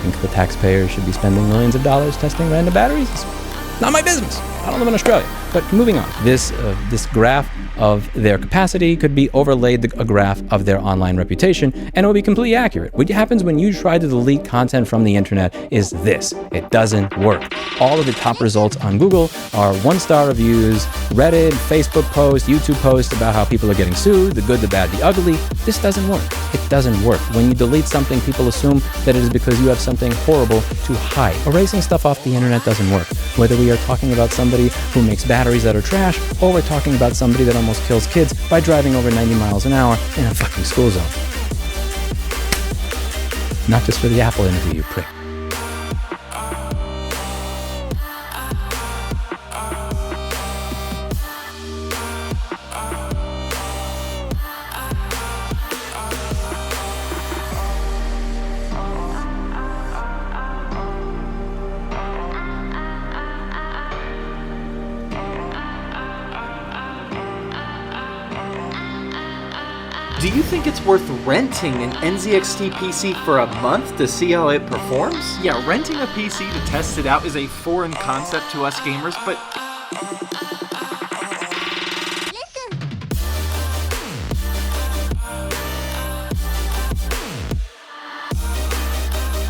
think the taxpayers should be spending millions of dollars testing random batteries? It's not my business. I don't live in Australia. But moving on, this graph of their capacity could be overlaid a graph of their online reputation, and it will be completely accurate. What happens when you try to delete content from the internet is this. It doesn't work. All of the top results on Google are 1-star reviews, Reddit, Facebook posts, YouTube posts about how people are getting sued, the good, the bad, the ugly. This doesn't work. It doesn't work. When you delete something, people assume that it is because you have something horrible to hide. Erasing stuff off the internet doesn't work. Whether we are talking about somebody who makes batteries that are trash, or we're talking about somebody that almost kills kids by driving over 90 miles an hour in a fucking school zone. Not just for the Apple interview, you prick. Do you think it's worth renting an NZXT PC for a month to see how it performs? Yeah, renting a PC to test it out is a foreign concept to us gamers, but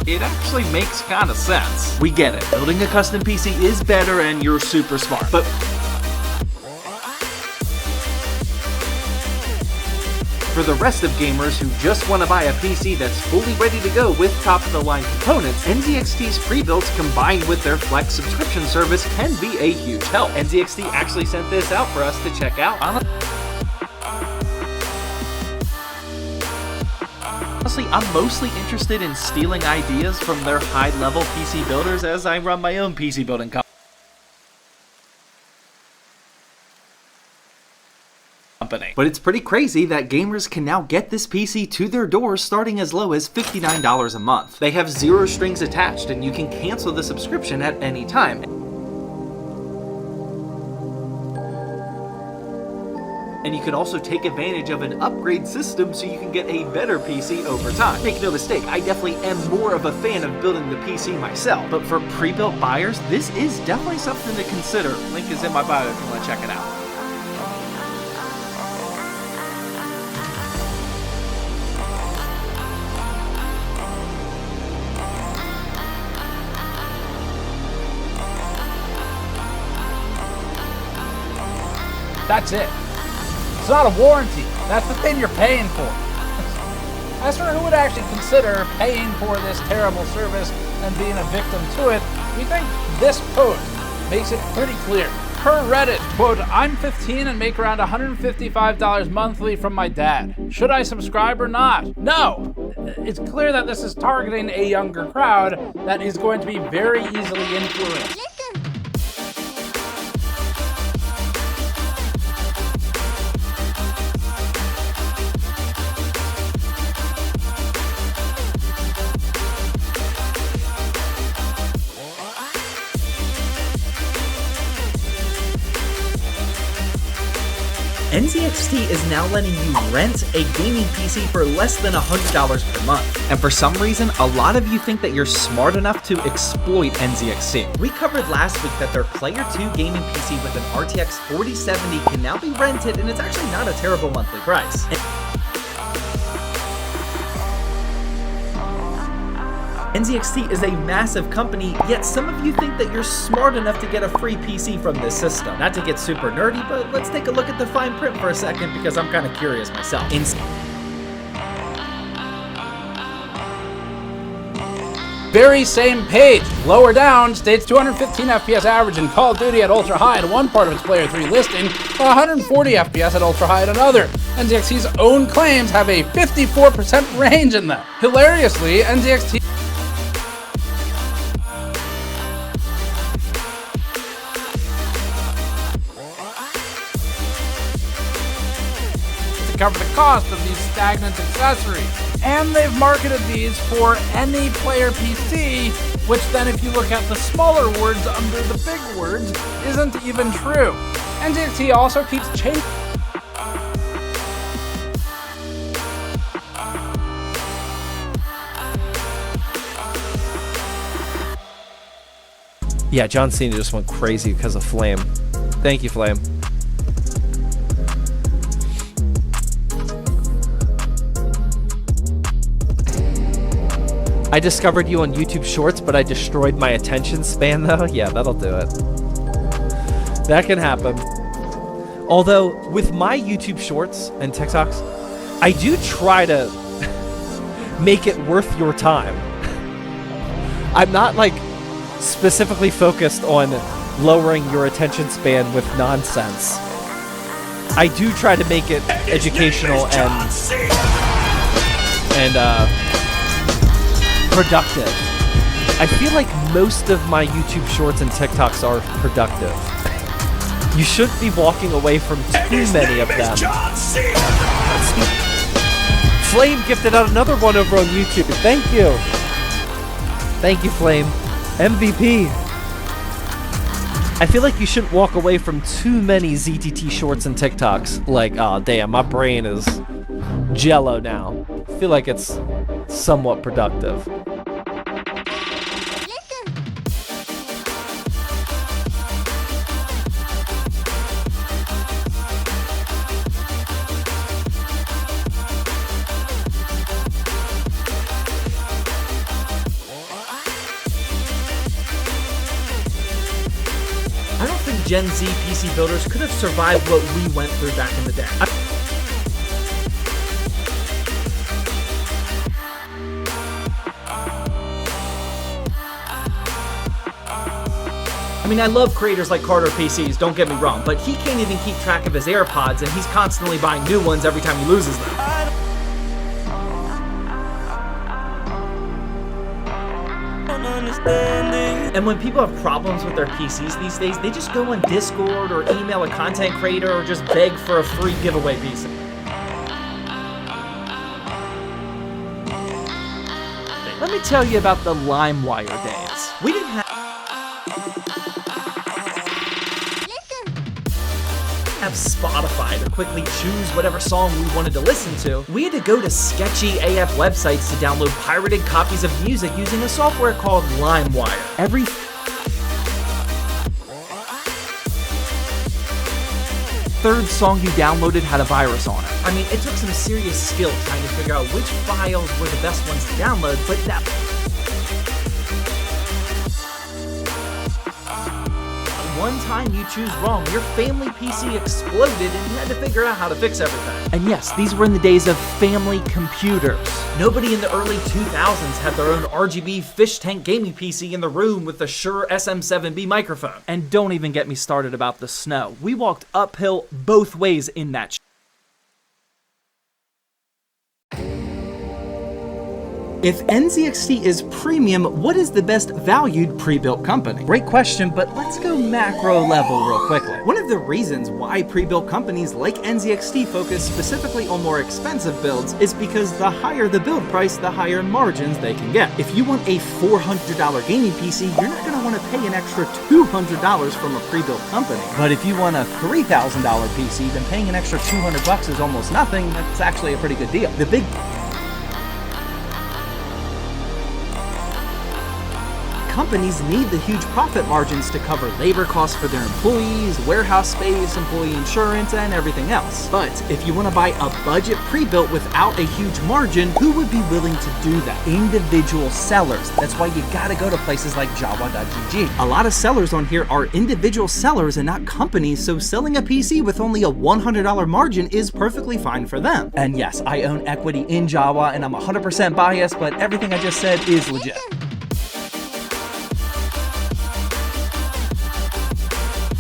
it actually makes kind of sense. We get it. Building a custom PC is better and you're super smart, but for the rest of gamers who just want to buy a PC that's fully ready to go with top-of-the-line components, NZXT's pre-builds combined with their Flex subscription service can be a huge help. NZXT actually sent this out for us to check out. Honestly, I'm mostly interested in stealing ideas from their high-level PC builders as I run my own PC building company. But it's pretty crazy that gamers can now get this PC to their doors starting as low as $59 a month. They have 0 strings attached and you can cancel the subscription at any time. And you can also take advantage of an upgrade system so you can get a better PC over time. Make no mistake, I definitely am more of a fan of building the PC myself, but for pre-built buyers, this is definitely something to consider. Link is in my bio if you want to check it out. That's it. It's not a warranty. That's the thing you're paying for. As for who would actually consider paying for this terrible service and being a victim to it, we think this post makes it pretty clear. Per Reddit, quote, "I'm 15 and make around $155 monthly from my dad. Should I subscribe or not? No! It's clear that this is targeting a younger crowd that is going to be very easily influenced. NZXT is now letting you rent a gaming PC for less than $100 per month. And for some reason, a lot of you think that you're smart enough to exploit NZXT. We covered last week that their Player 2 gaming PC with an RTX 4070 can now be rented, and it's actually not a terrible monthly price. NZXT is a massive company, yet some of you think that you're smart enough to get a free PC from this system. Not to get super nerdy, but let's take a look at the fine print for a second because I'm kind of curious myself. Very same page, lower down, states 215 FPS average in Call of Duty at ultra high at one part of its Player 3 listing, while 140 FPS at ultra high at another. NZXT's own claims have a 54% range in them. Hilariously, NZXT to cover the cost of these stagnant accessories. And they've marketed these for any player PC, which then if you look at the smaller words under the big words, isn't even true. NZXT also keeps changing. Yeah, John Cena just went crazy because of Flame. Thank you, Flame. I discovered you on YouTube Shorts, but I destroyed my attention span, though. Yeah, that'll do it. That can happen. Although, with my YouTube Shorts and TikToks, I do try to make it worth your time. I'm not, like, specifically focused on lowering your attention span with nonsense. I do try to make it educational and productive. I feel like most of my YouTube Shorts and TikToks are productive. You shouldn't be walking away from too many of them. Flame gifted out another one over on YouTube. Thank you. Thank you, Flame. MVP. I feel like you shouldn't walk away from too many ZTT Shorts and TikToks. Like, oh damn, my brain is jello now. I feel like it's somewhat productive. I don't think Gen Z PC builders could have survived what we went through back in the day. I mean, I love creators like Carter PCs, don't get me wrong, but he can't even keep track of his AirPods, and he's constantly buying new ones every time he loses them. And when people have problems with their PCs these days, they just go on Discord or email a content creator or just beg for a free giveaway PC. Let me tell you about the LimeWire days. We didn't have Spotify to quickly choose whatever song we wanted to listen to. We had to go to sketchy AF websites to download pirated copies of music using a software called LimeWire. Every third song you downloaded had a virus on it. I mean, it took some serious skill trying to figure out which files were the best ones to download, but that one time you choose wrong, your family PC exploded and you had to figure out how to fix everything. And yes, these were in the days of family computers. Nobody in the early 2000s had their own RGB fish tank gaming PC in the room with the Shure SM7B microphone. And don't even get me started about the snow. We walked uphill both ways in that If NZXT is premium, what is the best valued pre-built company? Great question, but let's go macro level real quickly. One of the reasons why pre-built companies like NZXT focus specifically on more expensive builds is because the higher the build price, the higher margins they can get. If you want a $400 gaming PC, you're not going to want to pay an extra $200 from a pre-built company. But if you want a $3,000 PC, then paying an extra $200 is almost nothing. That's actually a pretty good deal. The big companies need the huge profit margins to cover labor costs for their employees, warehouse space, employee insurance, and everything else. But if you want to buy a budget pre-built without a huge margin, who would be willing to do that? Individual sellers. That's why you gotta go to places like Java.gg. A lot of sellers on here are individual sellers and not companies, so selling a PC with only a $100 margin is perfectly fine for them. And yes, I own equity in Java and I'm 100% biased, but everything I just said is legit.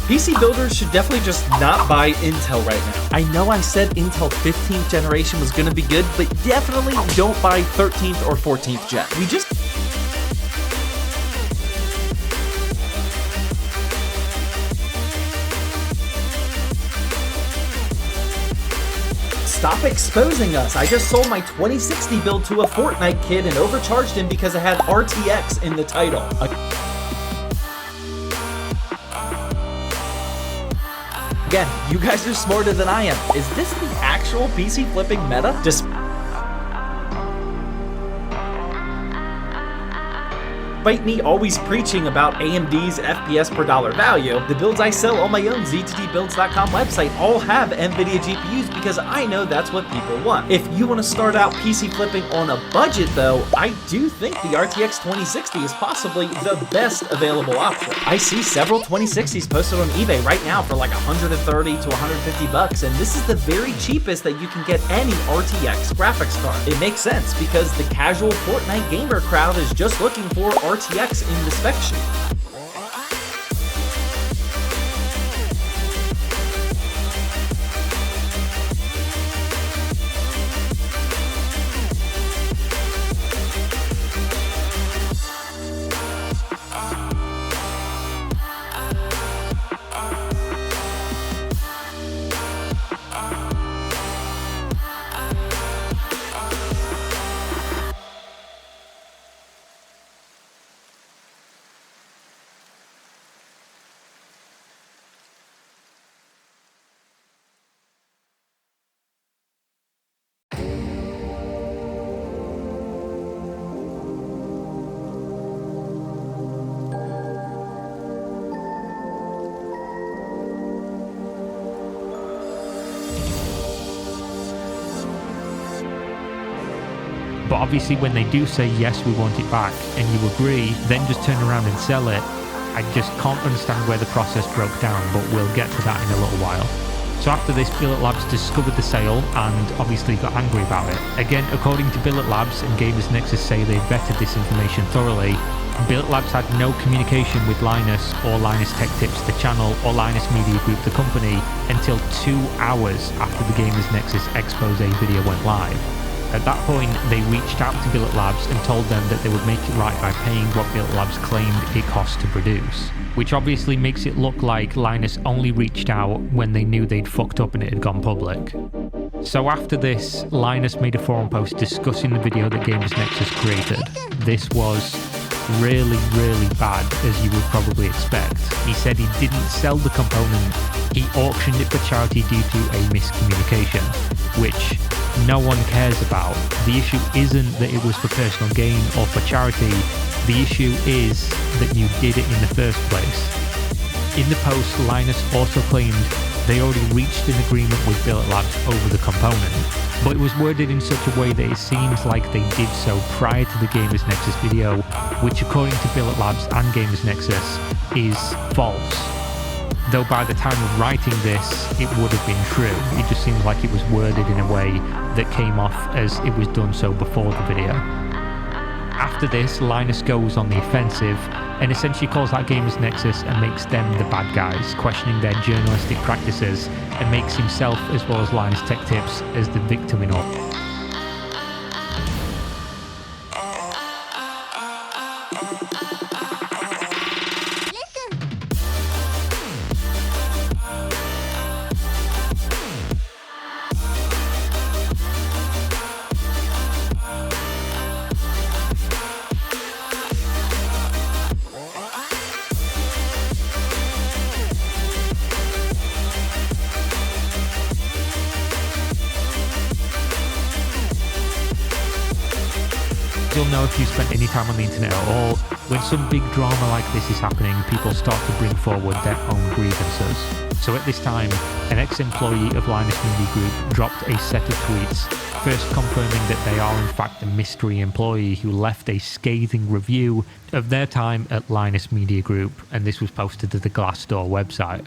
PC builders should definitely just not buy Intel right now. I know I said Intel 15th generation was gonna be good, but definitely don't buy 13th or 14th gen. We just stop exposing us. I just sold my 2060 build to a Fortnite kid and overcharged him because it had RTX in the title. Again, you guys are smarter than I am. Is this the actual PC flipping meta? Despite me always preaching about AMD's FPS per dollar value, the builds I sell on my own zttbuilds.com website all have NVIDIA GPUs because I know that's what people want. If you want to start out PC flipping on a budget though, I do think the RTX 2060 is possibly the best available option. I see several 2060s posted on eBay right now for like 130 to 150 bucks, and this is the very cheapest that you can get any RTX graphics card. It makes sense because the casual Fortnite gamer crowd is just looking for RTX in the spec sheet. But obviously when they do say, yes, we want it back, and you agree, then just turn around and sell it, I just can't understand where the process broke down, but we'll get to that in a little while. So after this, Billet Labs discovered the sale and obviously got angry about it. Again, according to Billet Labs, and Gamers Nexus say they vetted this information thoroughly, Billet Labs had no communication with Linus or Linus Tech Tips, the channel, or Linus Media Group, the company, until 2 hours after the Gamers Nexus expose video went live. At that point, they reached out to Billet Labs and told them that they would make it right by paying what Billet Labs claimed it cost to produce. Which obviously makes it look like Linus only reached out when they knew they'd fucked up and it had gone public. So after this, Linus made a forum post discussing the video that Gamers Nexus created. This was really bad, as you would probably expect. He said he didn't sell the component, he auctioned it for charity due to a miscommunication, which no one cares about. The issue isn't that it was for personal gain or for charity, the issue is that you did it in the first place. In the post, Linus also claimed they already reached an agreement with Billet Labs over the component, but it was worded in such a way that it seems like they did so prior to the Gamers Nexus video, which according to Billet Labs and Gamers Nexus is false. Though by the time of writing this, it would have been true. It just seems like it was worded in a way that came off as it was done so before the video. After this, Linus goes on the offensive and essentially calls out Gamers Nexus and makes them the bad guys, questioning their journalistic practices, and makes himself as well as Linus Tech Tips as the victim in all. You'll know if you spent any time on the internet at all, when some big drama like this is happening, people start to bring forward their own grievances. So at this time, an ex-employee of Linus Media Group dropped a set of tweets, first confirming that they are in fact a mystery employee who left a scathing review of their time at Linus Media Group, and this was posted to the Glassdoor website.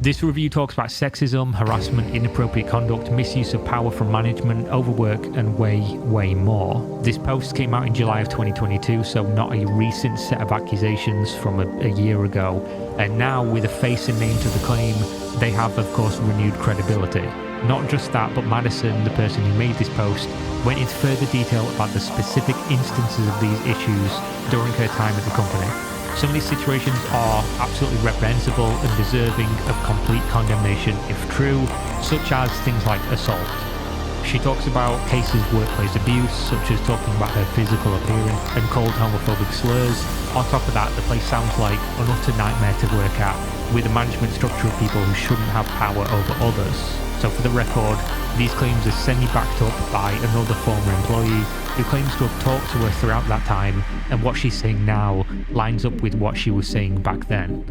This review talks about sexism, harassment, inappropriate conduct, misuse of power from management, overwork, and way more. This post came out in July of 2022, so not a recent set of accusations from a year ago. And now, with a face and name to the claim, they have, of course, renewed credibility. Not just that, but Madison, the person who made this post, went into further detail about the specific instances of these issues during her time at the company. Some of these situations are absolutely reprehensible and deserving of complete condemnation if true, such as things like assault. She talks about cases of workplace abuse, such as talking about her physical appearance and cold homophobic slurs. On top of that, the place sounds like an utter nightmare to work at, with a management structure of people who shouldn't have power over others. So for the record, these claims are semi-backed up by another former employee who claims to have talked to her throughout that time, and what she's saying now lines up with what she was saying back then.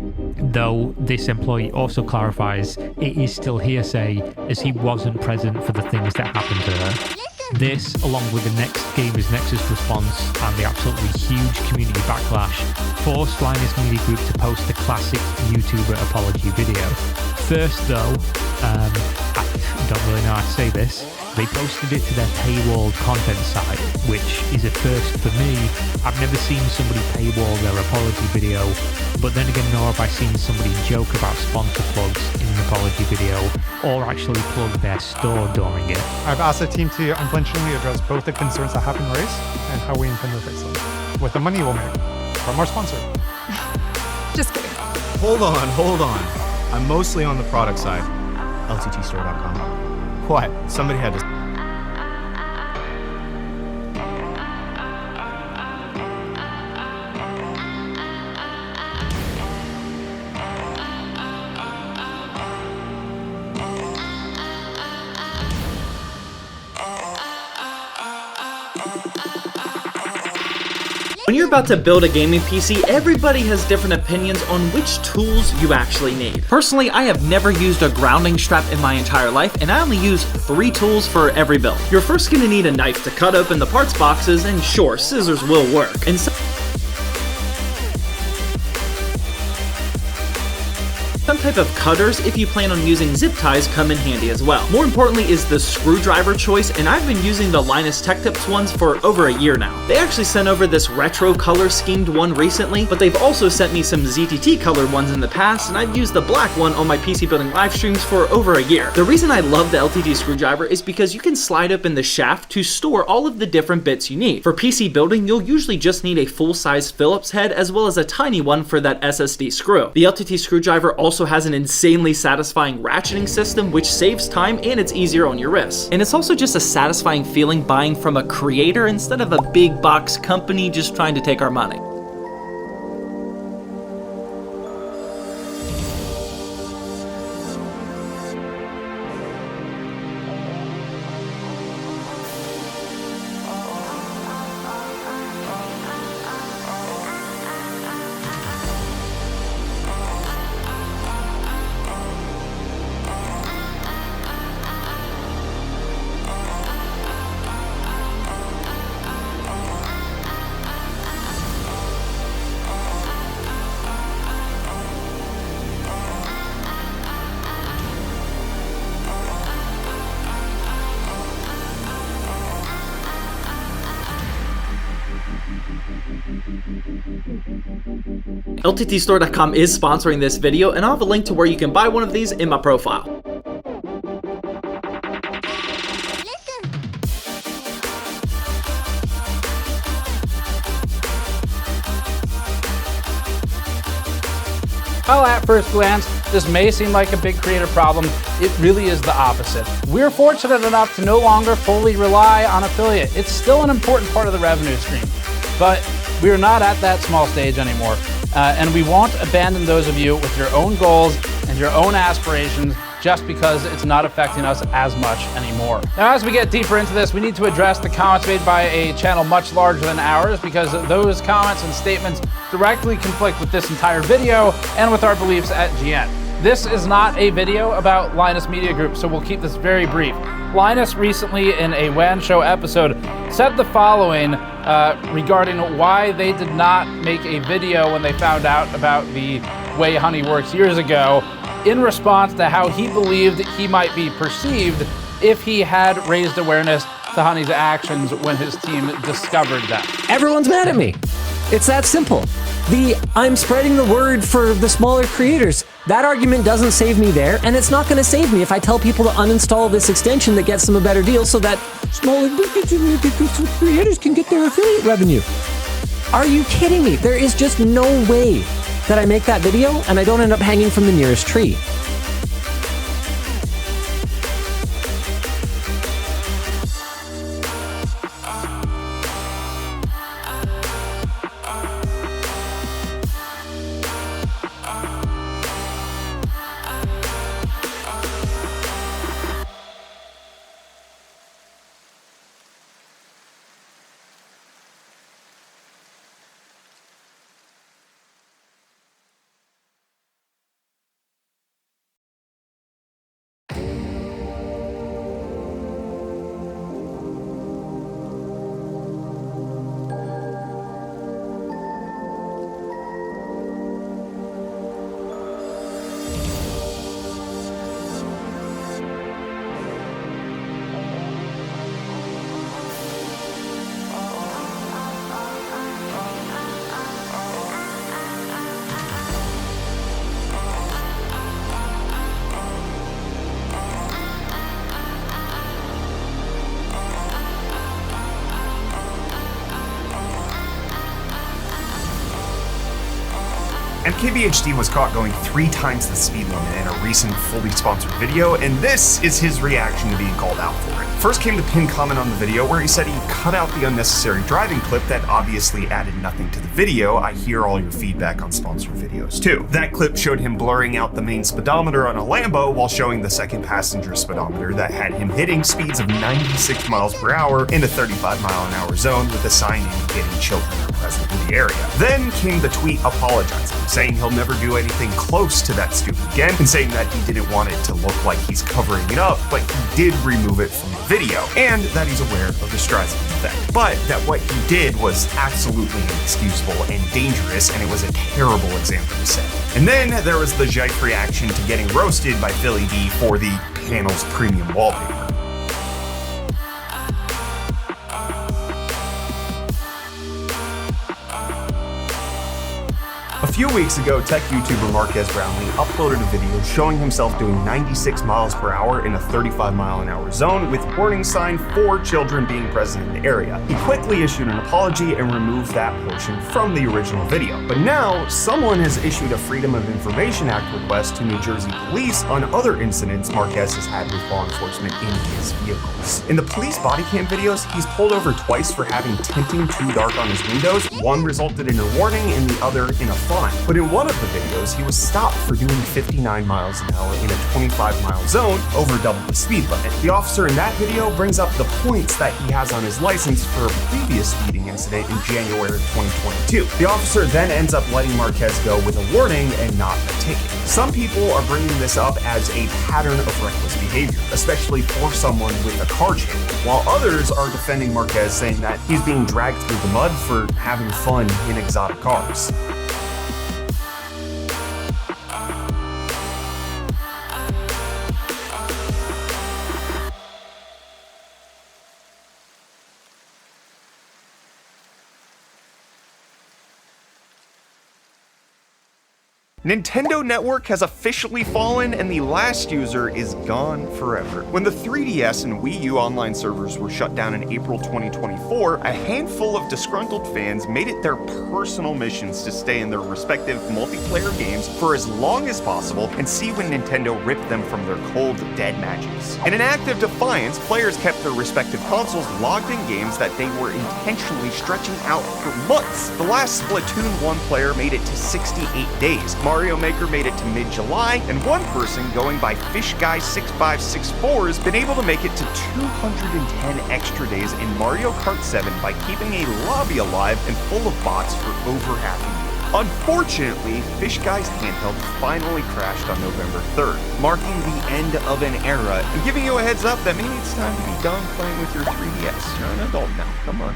Though this employee also clarifies it is still hearsay as he wasn't present for the things that happened to her. This, along with the next Gamers Nexus response and the absolutely huge community backlash, forced Linus Media Group to post the classic YouTuber apology video. First though, I don't really know how to say this, they posted it to their paywalled content site, which is a first for me. I've never seen somebody paywall their apology video, but then again nor have I seen somebody joke about sponsor plugs in an apology video, or actually plug their store during it. I've asked the team to unflinchingly address both the concerns that have been raised and how we intend to fix them, with the money we'll make from our sponsor. Just kidding. Hold on. I'm mostly on the product side. LTTstore.com. What? Somebody had to... When you're about to build a gaming PC, everybody has different opinions on which tools you actually need. Personally, I have never used a grounding strap in my entire life, and I only use 3 tools for every build. You're first going to need a knife to cut open the parts boxes, and sure, scissors will work. And some type of cutters, if you plan on using zip ties, come in handy as well. More importantly is the screwdriver choice, and I've been using the Linus Tech Tips ones for over a year now. They actually sent over this retro color schemed one recently, but they've also sent me some ZTT colored ones in the past, and I've used the black one on my PC building live streams for over a year. The reason I love the LTT screwdriver is because you can slide open the shaft to store all of the different bits you need. For PC building, you'll usually just need a full-size Phillips head as well as a tiny one for that SSD screw. The LTT screwdriver also has an insanely satisfying ratcheting system which saves time and it's easier on your wrists. And it's also just a satisfying feeling buying from a creator instead of a big box company just trying to take our money. LTTstore.com is sponsoring this video, and I'll have a link to where you can buy one of these in my profile. While at first glance, this may seem like a big creative problem, it really is the opposite. We're fortunate enough to no longer fully rely on affiliate. It's still an important part of the revenue stream, but we're not at that small stage anymore. And we won't abandon those of you with your own goals and your own aspirations just because it's not affecting us as much anymore. Now, as we get deeper into this, we need to address the comments made by a channel much larger than ours because those comments and statements directly conflict with this entire video and with our beliefs at GN. This is not a video about Linus Media Group, so we'll keep this very brief. Linus recently in a WAN Show episode said the following regarding why they did not make a video when they found out about the way Honey works years ago, in response to how he believed he might be perceived if he had raised awareness to Honey's actions when his team discovered them. Everyone's mad at me. It's that simple. I'm spreading the word for the smaller creators. That argument doesn't save me there, and it's not going to save me if I tell people to uninstall this extension that gets them a better deal so that smaller creators can get their affiliate revenue. Are you kidding me? There is just no way that I make that video and I don't end up hanging from the nearest tree. MKBHD was caught going 3 times the speed limit in a recent fully sponsored video, and this is his reaction to being called out for it. First came the pinned comment on the video where he said he cut out the unnecessary driving clip that obviously added nothing to the video. I hear all your feedback on sponsored videos too. That clip showed him blurring out the main speedometer on a Lambo while showing the second passenger speedometer that had him hitting speeds of 96 miles per hour in a 35-mile-an-hour zone with a sign indicating children are present in the area. Then came the tweet apologizing, saying he'll never do anything close to that stupid again, and saying that he didn't want it to look like he's covering it up, but he did remove it from the video, and that he's aware of the Streisand effect. But that what he did was absolutely inexcusable and dangerous, and it was a terrible example to set. And then there was the Jive reaction to getting roasted by Philly D for the panel's premium wallpaper. A few weeks ago, tech YouTuber Marquez Brownlee uploaded a video showing himself doing 96 miles per hour in a 35-mile-an-hour zone with warning sign for children being present in the area. He quickly issued an apology and removed that portion from the original video. But now, someone has issued a Freedom of Information Act request to New Jersey police on other incidents Marquez has had with law enforcement in his vehicles. In the police body cam videos, he's pulled over twice for having tinting too dark on his windows. One resulted in a warning and the other in a fine. But in one of the videos, he was stopped for doing 59 miles an hour in a 25-mile zone, over double the speed limit. The officer in that video brings up the points that he has on his license for a previous speeding incident in January of 2022. The officer then ends up letting Marquez go with a warning and not a ticket. Some people are bringing this up as a pattern of reckless behavior, especially for someone with a car chain, while others are defending Marquez, saying that he's being dragged through the mud for having fun in exotic cars. Nintendo Network has officially fallen and the last user is gone forever. When the 3DS and Wii U online servers were shut down in April 2024, a handful of disgruntled fans made it their personal missions to stay in their respective multiplayer games for as long as possible and see when Nintendo ripped them from their cold, dead matches. In an act of defiance, players kept their respective consoles logged in games that they were intentionally stretching out for months. The last Splatoon 1 player made it to 68 days. Mario Maker made it to mid-July, and one person going by FishGuy6564 has been able to make it to 210 extra days in Mario Kart 7 by keeping a lobby alive and full of bots for over half a year. Unfortunately, Fishguy's handheld finally crashed on November 3rd, marking the end of an era and giving you a heads up that maybe it's time to be done playing with your 3DS. You're an adult now, come on.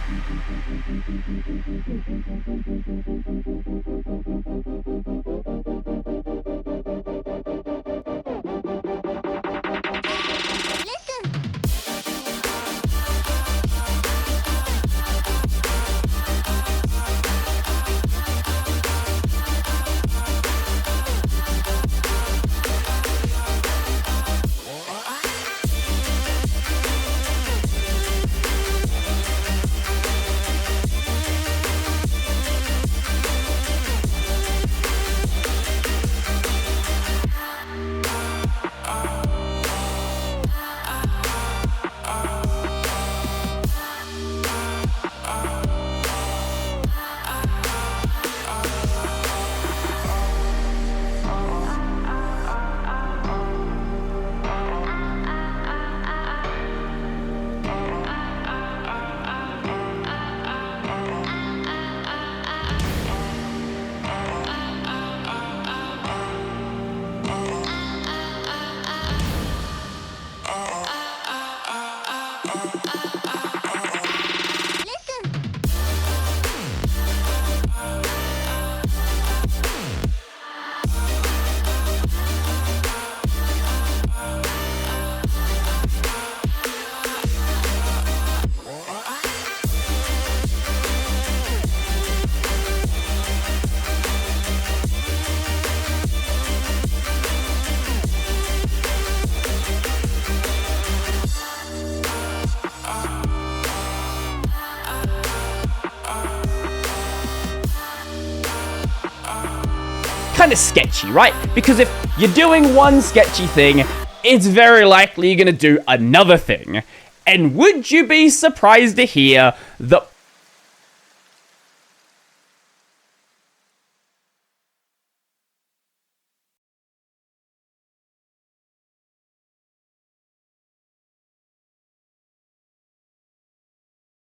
kind of sketchy, right? Because if you're doing one sketchy thing, it's very likely you're going to do another thing. And would you be surprised to hear that